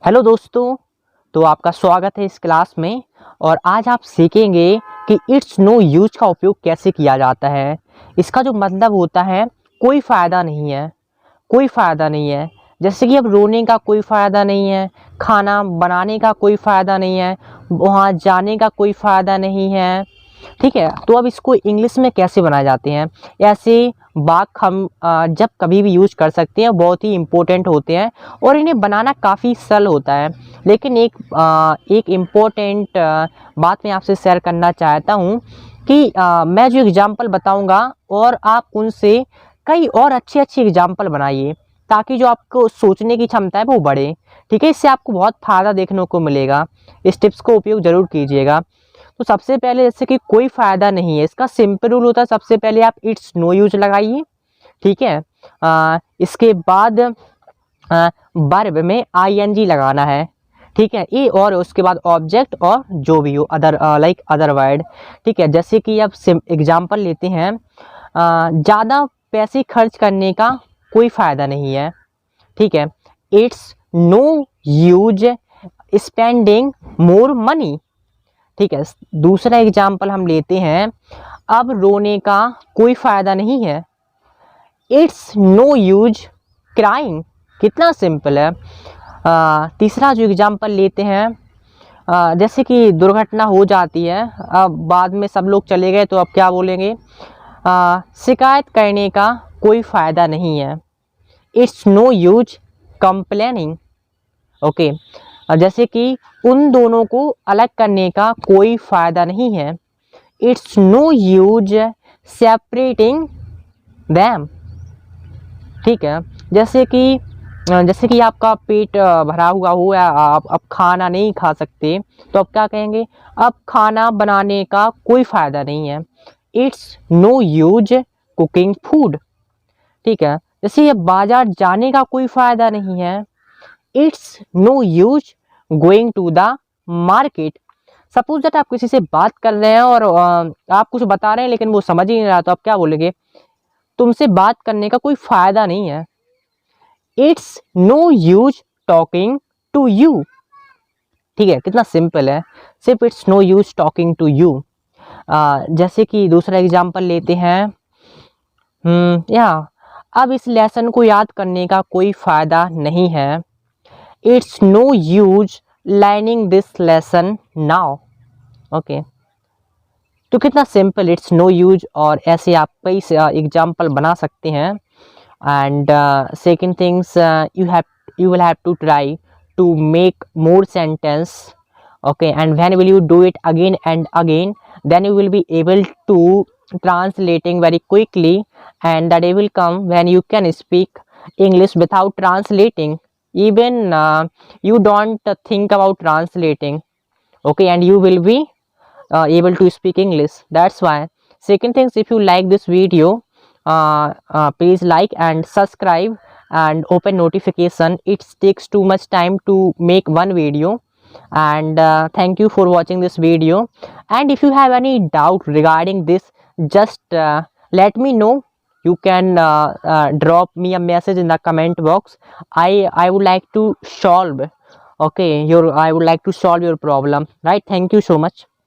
Hello दोस्तों। तो आपका स्वागत है इस क्लास में। और आज आप सीखेंगे कि इट्स नो यूज का उपयोग कैसे किया जाता है। इसका जो मतलब होता है कोई फ़ायदा नहीं है, कोई फ़ायदा नहीं है। जैसे कि अब रोने का कोई फ़ायदा नहीं है, खाना बनाने का कोई फ़ायदा नहीं है, वहाँ जाने का कोई फ़ायदा नहीं है। ठीक है, तो अब इसको इंग्लिश में कैसे बनाए जाते हैं, ऐसे वाक्य हम जब कभी भी यूज कर सकते हैं, बहुत ही इम्पोर्टेंट होते हैं और इन्हें बनाना काफ़ी सरल होता है। लेकिन एक इम्पोर्टेंट बात मैं आपसे शेयर करना चाहता हूँ कि मैं जो एग्जांपल बताऊँगा और आप उनसे कई और अच्छे अच्छे एग्जांपल बनाइए, ताकि जो आपको सोचने की क्षमता है वो बढ़े। ठीक है, इससे आपको बहुत फ़ायदा देखने को मिलेगा। इस टिप्स को उपयोग ज़रूर कीजिएगा। तो सबसे पहले जैसे कि कोई फ़ायदा नहीं है, इसका सिंपल रूल होता है, सबसे पहले आप इट्स नो यूज लगाइए। ठीक है, इसके बाद वर्ब में आईएनजी लगाना है। ठीक है, ये और उसके बाद ऑब्जेक्ट और जो भी हो अदर लाइक अदर वर्ड। ठीक है, जैसे कि अब एग्जांपल लेते हैं, ज़्यादा पैसे खर्च करने का कोई फ़ायदा नहीं है। ठीक है, it's no use spending more money. ठीक है, दूसरा एग्जाम्पल हम लेते हैं, अब रोने का कोई फ़ायदा नहीं है। It's no use crying. कितना सिंपल है। तीसरा जो एग्जाम्पल लेते हैं, जैसे कि दुर्घटना हो जाती है, अब बाद में सब लोग चले गए तो अब क्या बोलेंगे, शिकायत करने का कोई फ़ायदा नहीं है। It's no use complaining. Okay, जैसे कि उन दोनों को अलग करने का कोई फ़ायदा नहीं है। It's no use separating them. ठीक है, जैसे कि आपका पेट भरा हुआ हो या आप अब खाना नहीं खा सकते, तो आप क्या कहेंगे, अब खाना बनाने का कोई फ़ायदा नहीं है। It's no use cooking food. ठीक है, जैसे ये बाजार जाने का कोई फ़ायदा नहीं है। It's no use going to the market. Suppose that आप किसी से बात कर रहे हैं और आप कुछ बता रहे हैं लेकिन वो समझ ही नहीं रहा, तो आप क्या बोलेंगे, तुमसे बात करने का कोई फ़ायदा नहीं है। It's no use talking to you. ठीक है, कितना सिंपल है, सिर्फ it's no use talking to you. जैसे कि दूसरा एग्जांपल लेते हैं, या अब इस लेसन को याद करने का कोई फ़ायदा नहीं है। It's no use learning this lesson now. Okay, तो कितना सिंपल, इट्स नो यूज, और ऐसे आप कई एग्जाम्पल बना सकते हैं। And second things, you will have to try to make more sentence. Okay, and when will you do it again and again, then you will be able to translating very quickly, and the day will come when you can speak English without translating. Even you don't think about translating. Okay, and you will be able to speak English. That's why. Second things, if you like this video, please like and subscribe and open notification. It takes too much time to make one video. And thank you for watching this video. And if you have any doubt regarding this, just let me know. You can drop me a message in the comment box. I would like to solve, okay, I would like to solve your problem, right? Thank you so much.